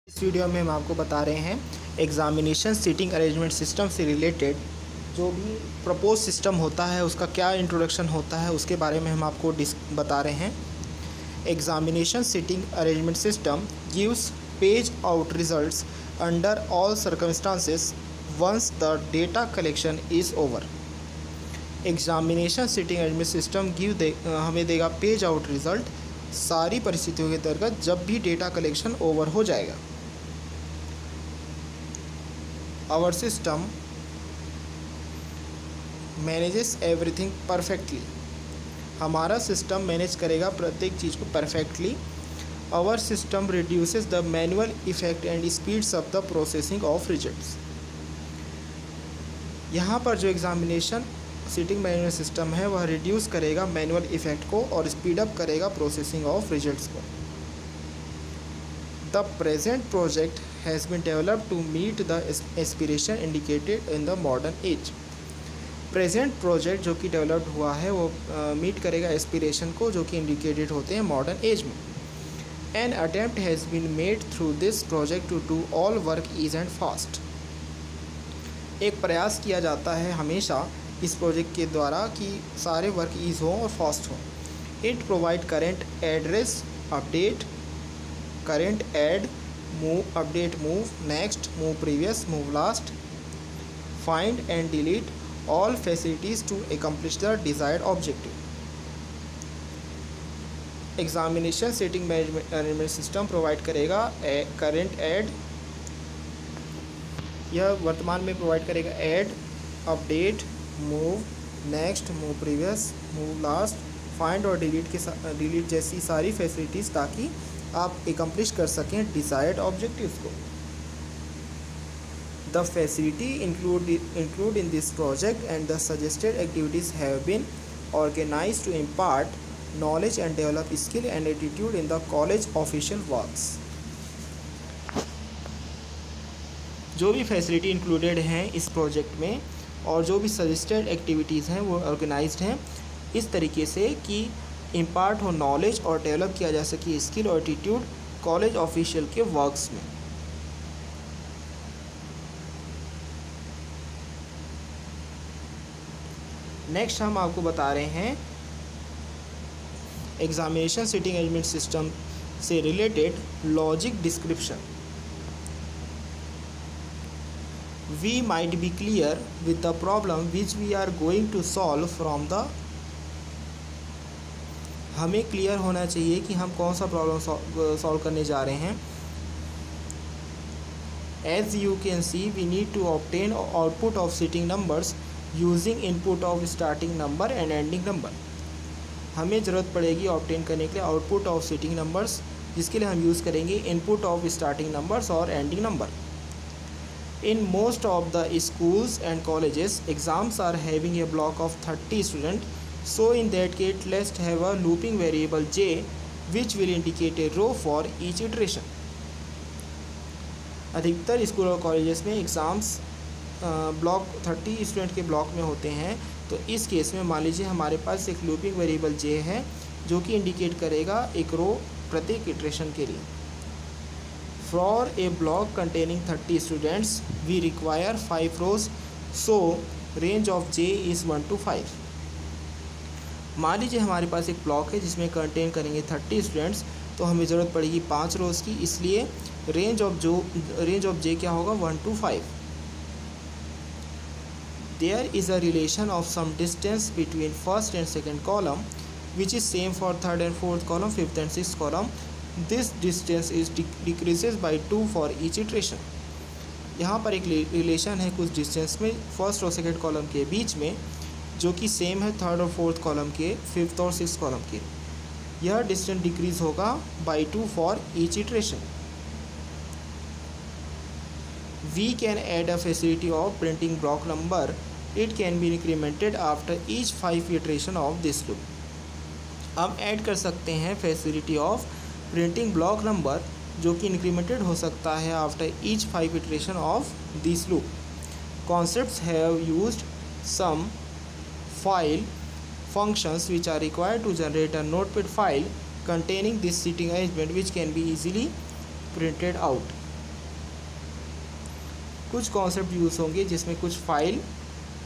इस वीडियो में हम आपको बता रहे हैं एग्जामिनेशन सीटिंग अरेंजमेंट सिस्टम से रिलेटेड जो भी प्रपोज सिस्टम होता है उसका क्या इंट्रोडक्शन होता है उसके बारे में हम आपको बता रहे हैं। Examination seating arrangement system gives page out results under all circumstances once the data collection is over. Examination seating arrangement system हमें देगा पेज आउट रिजल्ट सारी परिस्थितियों के अंतर्गत जब भी डेटा कलेक्शन ओवर हो जाएगा। Our system manages everything perfectly। हमारा सिस्टम मैनेज करेगा प्रत्येक चीज़ को perfectly. Our system reduces the manual effect and speeds up the processing of results। यहाँ पर जो एग्जामिनेशन सीटिंग मैनेजमेंट सिस्टम है वह रिड्यूस करेगा मैनुअल इफेक्ट को और स्पीड अप करेगा प्रोसेसिंग ऑफ रिजल्ट्स को। The present project has been developed to meet the aspiration indicated in the modern age। Present project जो कि डेवलप्ड हुआ है वो मीट करेगा एस्पिरेशन को जो कि इंडिकेटेड होते हैं मॉडर्न एज में। An attempt has been made through this project to do all work ease and fast. एक प्रयास किया जाता है हमेशा इस प्रोजेक्ट के द्वारा कि सारे वर्क ईज हों और फास्ट हों। It provide current address update, current add, move, update, move, next, move previous, move last, find and delete all facilities to accomplish the desired objective। Examination setting management system provide करेगा current add, यह वर्तमान में provide करेगा add, update, move, next, move previous, move last, find और delete जैसी सारी facilities ताकि आप एकम्प्लिश कर सकें डिज़ायर्ड ऑब्जेक्टिव्स को। The facility include in this project and the suggested activities have been organized to impart knowledge and develop skill and attitude in the college official works. जो भी facility included हैं इस project में और जो भी suggested activities हैं वो ऑर्गेनाइज्ड हैं इस तरीके से कि इम्पार्ट हो नॉलेज और डेवलप किया जा सके स्किल और एटीट्यूड कॉलेज ऑफिशियल के वर्क्स में। नेक्स्ट हम आपको बता रहे हैं एग्जामिनेशन सीटिंग अरेंजमेंट सिस्टम से related logic description. We might be clear with the problem which we are going to solve from the. हमें क्लियर होना चाहिए कि हम कौन सा प्रॉब्लम सॉल्व करने जा रहे हैं। As you can see we need to obtain output of seating numbers using input of starting number and ending number. हमें ज़रूरत पड़ेगी ऑब्टेन करने के लिए आउटपुट ऑफ सीटिंग नंबर्स जिसके लिए हम यूज़ करेंगे इनपुट ऑफ स्टार्टिंग नंबर्स और ending number. In most of the schools and colleges exams are having a block of 30 student. So in that case let's have a looping variable j which will indicate a row for each iteration। अधिकतर school और colleges में exams block 30 student के block में होते हैं। तो इस case में मान लीजिए हमारे पास एक लूपिंग वेरिएबल j है जो कि इंडिकेट करेगा एक रो प्रत्येक इटरेशन के लिए। For a block containing 30 students we require 5 rows, so range of j is 1 to 5। मान लीजिए हमारे पास एक ब्लॉक है जिसमें कंटेन करेंगे 30 स्टूडेंट्स तो हमें ज़रूरत पड़ेगी 5 रोज़ की, इसलिए रेंज ऑफ जे क्या होगा 1 to 5। There is a relation of some distance between first and second column which is same for third and fourth column, fifth and sixth column. This distance is decreases by 2 for each iteration. यहाँ पर एक relation है कुछ distance में first और second column के बीच में जो कि सेम है थर्ड और फोर्थ कॉलम के, फिफ्थ और सिक्स्थ कॉलम के। यह डिस्टेंस डिक्रीज होगा by 2 for each iteration. We can add a facility of printing block number. It can be incremented after each 5 iteration of this loop. हम add कर सकते हैं facility of printing block number जो कि incremented हो सकता है after each 5 iteration of this loop. Concepts have used some file functions which are required to generate a notepad file containing this seating arrangement which can be easily printed out। कुछ concept use होंगे जिसमें कुछ file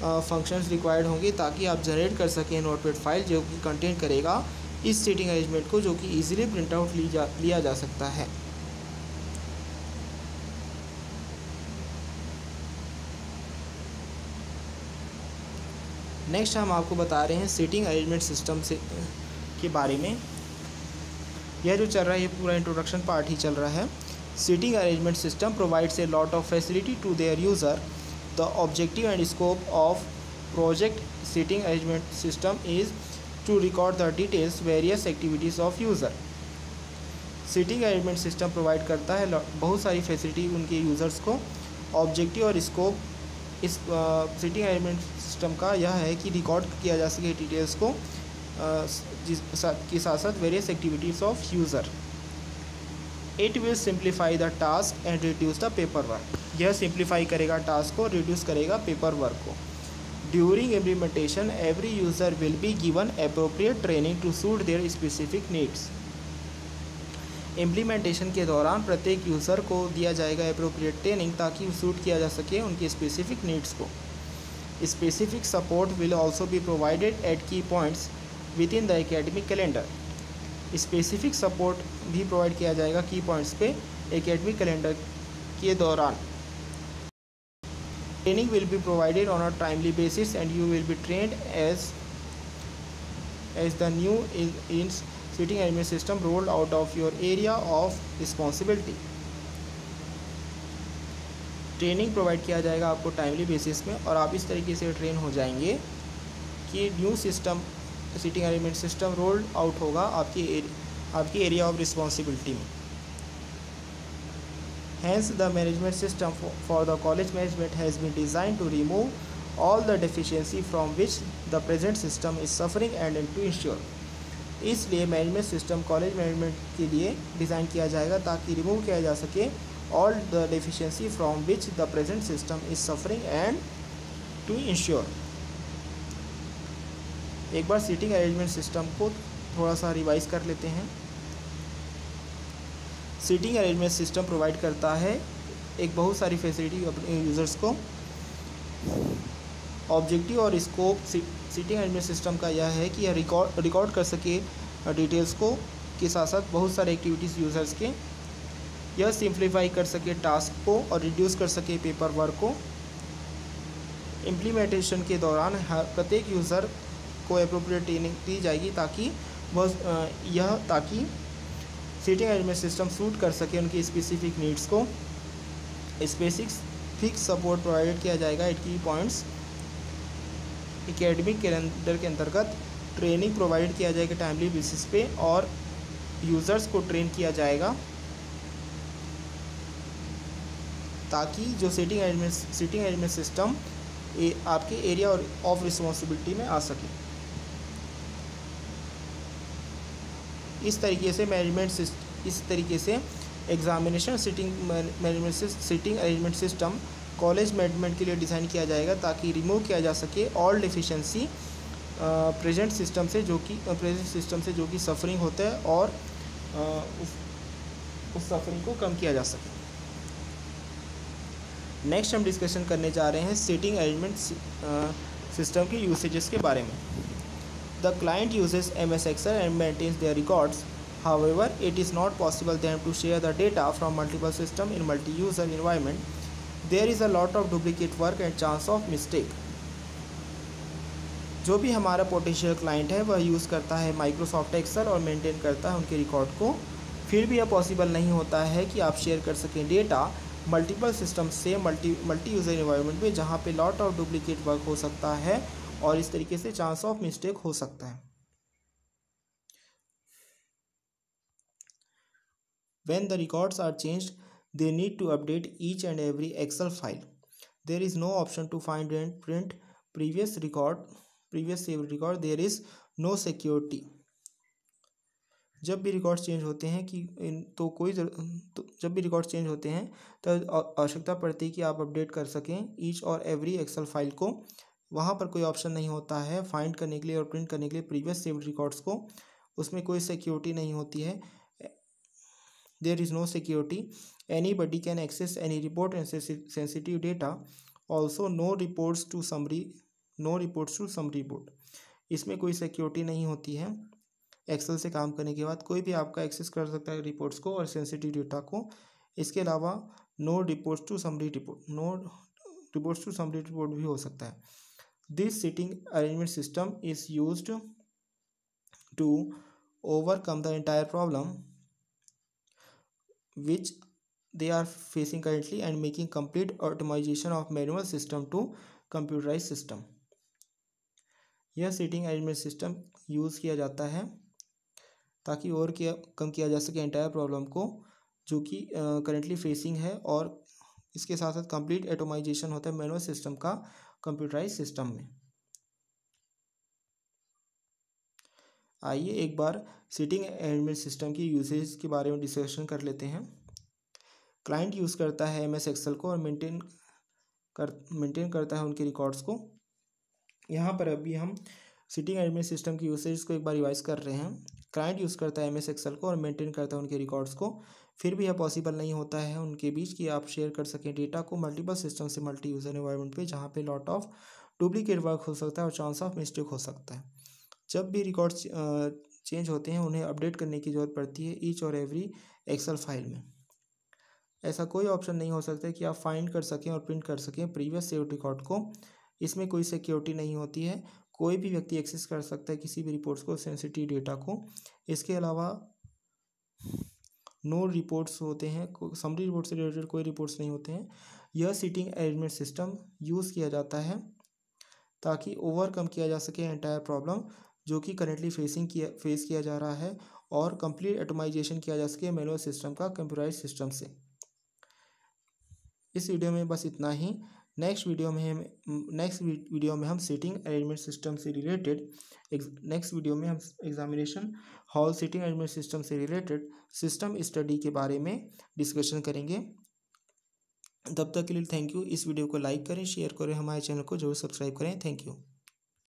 functions required होंगे ताकि आप generate कर सकें notepad file जो कि कंटेन करेगा इस सीटिंग अरेंजमेंट को, जो कि ईजिली प्रिंट आउट लिया जा सकता है। नेक्स्ट हम आपको बता रहे हैं सीटिंग अरेंजमेंट सिस्टम से के बारे में। यह जो चल रहा है ये पूरा इंट्रोडक्शन पार्ट ही चल रहा है। Seating arrangement system provides a lot of facility to their user. The objective and scope of project seating arrangement system is to record the details various activities of user. Seating arrangement system provide करता है बहुत सारी facility उनके users को। Objective और scope इस seating arrangement system का यह है कि रिकॉर्ड किया जा सके डिटेल्स को के साथ साथ various activities of user. It will simplify the task and reduce the paper work. यह सिंप्लीफाई करेगा टास्क को, रिड्यूस करेगा पेपर वर्क को। During implementation every user will be given appropriate training to suit their specific needs. Implementation के दौरान प्रत्येक user को दिया जाएगा अप्रोप्रिएट ट्रेनिंग ताकि सूट किया जा सके उनके स्पेसिफिक नीड्स को। Specific support will also be provided at key points within the academic calendar. Specific support भी प्रोवाइड किया जाएगा की पॉइंट्स पे एकेडमिक कैलेंडर के दौरान। Training will be provided on a timely basis and you will be trained as the new in seating arrangement system rolled out of your area of responsibility. Training provide किया जाएगा आपको timely basis में और आप इस तरीके से train हो जाएंगे कि new system seating arrangement system rolled out होगा आपकी एरिया ऑफ रिस्पॉन्सिबिलिटी में। Hence, the management system for the college management has been designed to remove all the deficiency from which the present system is suffering and to ensure। इसलिए management system college management के लिए design किया जाएगा ताकि remove किया जा सके all the deficiency from which the present system is suffering and to ensure. एक बार सीटिंग अरेंजमेंट सिस्टम को थोड़ा सा रिवाइज कर लेते हैं। सीटिंग अरेंजमेंट सिस्टम प्रोवाइड करता है एक बहुत सारी फैसिलिटी अपने यूज़र्स को। ऑब्जेक्टिव और स्कोप सीटिंग अरेंजमेंट सिस्टम का यह है कि यह रिकॉर्ड कर सके डिटेल्स को के साथ साथ बहुत सारे एक्टिविटीज़ यूज़र्स के। यह सिंप्लीफाई कर सके टास्क को और रिड्यूस कर सके पेपर वर्क को। इम्प्लीमेंटेशन के दौरान प्रत्येक यूज़र को एप्रोप्रिएट ट्रेनिंग दी जाएगी ताकि सीटिंग अरेंजमेंट सिस्टम सूट कर सके उनकी स्पेसिफिक नीड्स को। स्पेसिफिक सपोर्ट प्रोवाइड किया जाएगा eight key points. Academic calendar के अंतर्गत ट्रेनिंग प्रोवाइड किया जाएगा टाइमली बेसिस पे और यूज़र्स को ट्रेन किया जाएगा ताकि जो सीटिंग अरेंजमेंट सिस्टम आपके एरिया ऑफ रिस्पॉन्सिबिलिटी में आ सके। इस तरीके से examination seating arrangement system college management के लिए डिज़ाइन किया जाएगा ताकि रिमूव किया जा सके ऑल डिफिशेंसी प्रेजेंट सिस्टम से जो कि सफरिंग होता है और उस सफरिंग को कम किया जा सके। नेक्स्ट हम डिस्कशन करने जा रहे हैं सीटिंग अरेंजमेंट सिस्टम के यूसेजेस के बारे में। The client uses MS Excel and maintains their records. However, it is not possible them to share the data from multiple systems in multi-user environment. There is a lot of duplicate work and chance of mistake. जो भी हमारा potential client है वह use करता है Microsoft Excel और maintain करता है उनके रिकॉर्ड को, फिर भी यह पॉसिबल नहीं होता है कि आप शेयर कर सकें डेटा मल्टीपल सिस्टम से मल्टी यूज़र एनवायरनमेंट में, जहाँ पे लॉट ऑफ डुप्लीकेट वर्क हो सकता है और इस तरीके से चांस ऑफ मिस्टेक हो सकता है। When the records are changed, they need to update each and every Excel file. There is no option to find and print previous saved record. There is no security. जब भी records change होते हैं जब भी records change होते हैं तो आवश्यकता पड़ती है कि आप अपडेट कर सकें ईच और एवरी एक्सेल फाइल को। वहाँ पर कोई ऑप्शन नहीं होता है फाइंड करने के लिए और प्रिंट करने के लिए प्रीवियस सेव्ड रिकॉर्ड्स को, उसमें कोई सिक्योरिटी नहीं होती है। there is no security, anybody can access any report and sensitive data, also no reports to summary report। इसमें कोई सिक्योरिटी नहीं होती है। एक्सेल से काम करने के बाद कोई भी आपका एक्सेस कर सकता है रिपोर्ट्स को और सेंसिटिव डेटा को। इसके अलावा no reports to summary report भी हो सकता है। This seating arrangement system is used to overcome the entire problem which they are facing currently and making complete automation of manual system to computerized system। यह seating arrangement system use किया जाता है ताकि और कम किया जा सके एंटायर प्रॉब्लम को जो कि करेंटली फेसिंग है, और इसके साथ साथ कंप्लीट ऑटोमाइजेशन होता है मैनुअल सिस्टम का कंप्यूटराइज सिस्टम में। आइए एक बार सीटिंग अरेंजमेंट सिस्टम की यूसेज के बारे में डिस्कशन कर लेते हैं। क्लाइंट यूज़ करता है MS एक्सेल को और मेंटेन करता है उनके रिकॉर्ड्स को। यहाँ पर अभी हम सीटिंग अरेंजमेंट सिस्टम की यूसेज को एक बार रिवाइज कर रहे हैं। क्लाइंट यूज़ करता है MS एक्सेल को और मेंटेन करता है उनके रिकॉर्ड्स को। फिर भी यह पॉसिबल नहीं होता है उनके बीच कि आप शेयर कर सकें डेटा को मल्टीपल सिस्टम से मल्टी यूज़र एनवायरनमेंट पे, जहाँ पे लॉट ऑफ डुप्लीकेट वर्क हो सकता है और चांस ऑफ मिस्टेक हो सकता है। जब भी रिकॉर्ड्स चेंज होते हैं उन्हें अपडेट करने की ज़रूरत पड़ती है ईच और एवरी एक्सेल फाइल में। ऐसा कोई ऑप्शन नहीं हो सकता कि आप फाइंड कर सकें और प्रिंट कर सकें प्रीवियस सेव्ड रिकॉर्ड को। इसमें कोई सिक्योरिटी नहीं होती है, कोई भी व्यक्ति एक्सेस कर सकता है किसी भी रिपोर्ट्स को, सेंसिटिव डेटा को। इसके अलावा नो रिपोर्ट्स होते हैं, समरी रिपोर्ट से रिलेटेड कोई रिपोर्ट्स नहीं होते हैं। यह सीटिंग अरेंजमेंट सिस्टम यूज़ किया जाता है ताकि ओवरकम किया जा सके एंटायर प्रॉब्लम जो कि करेंटली फेस किया जा रहा है, और कंप्लीट ऑटोमाइजेशन किया जा सके मैनुअल सिस्टम का कंप्यूटराइज सिस्टम से। इस वीडियो में बस इतना ही। नेक्स्ट वीडियो में हम सीटिंग अरेंजमेंट सिस्टम से related examination hall seating arrangement system से रिलेटेड सिस्टम स्टडी के बारे में डिस्कशन करेंगे। तब तक के लिए थैंक यू। इस वीडियो को लाइक करें, शेयर करें, हमारे चैनल को जरूर सब्सक्राइब करें। Thank you.